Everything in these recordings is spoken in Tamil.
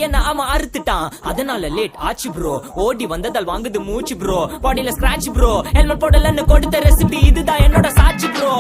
என்ன அவன் அறுத்துட்டான். அதனால லேட் ஆச்சு ப்ரோ. ஓடி வந்ததால் வாங்குது மூச்சு ப்ரோ. பாடியில ஸ்கிராட்ச் ப்ரோ. ஹெல்மெட் போடலன்னு கொடுத்த ரெசிபி இதுதான் என்னோட சாட்சி ப்ரோ.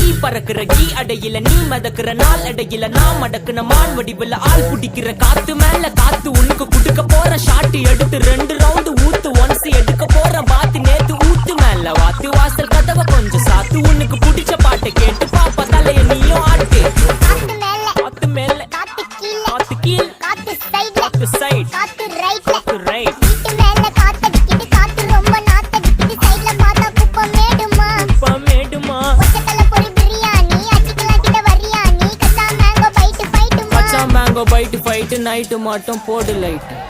ஈ பறக்குற கீ அடையில நீ மதக்குற நாள் அடையில நான் மடக்குன மான் வடிவுல ஆள் குடிக்கிற காத்து மேல காத்து உனக்கு குடுக்க போற ஷாட்டு எடுத்து 2 ரவுண்டு ஊத்து ஒன்ஸ் எடுக்க போற பாத்து நேத்து ஊத்து மேல வாத்து வாசல் கதவை கொஞ்சம் சாத்து உனக்கு பிடிச்ச பாட்டை கேட்டு பாப்பா தலைய நீயும் ஆட்டு. காத்து மேல காத்து கீழ் காத்து சைட் காத்து ரைட் பைட்டு ஃபைட்டு நைட்டு மட்டும் போடு லைட்.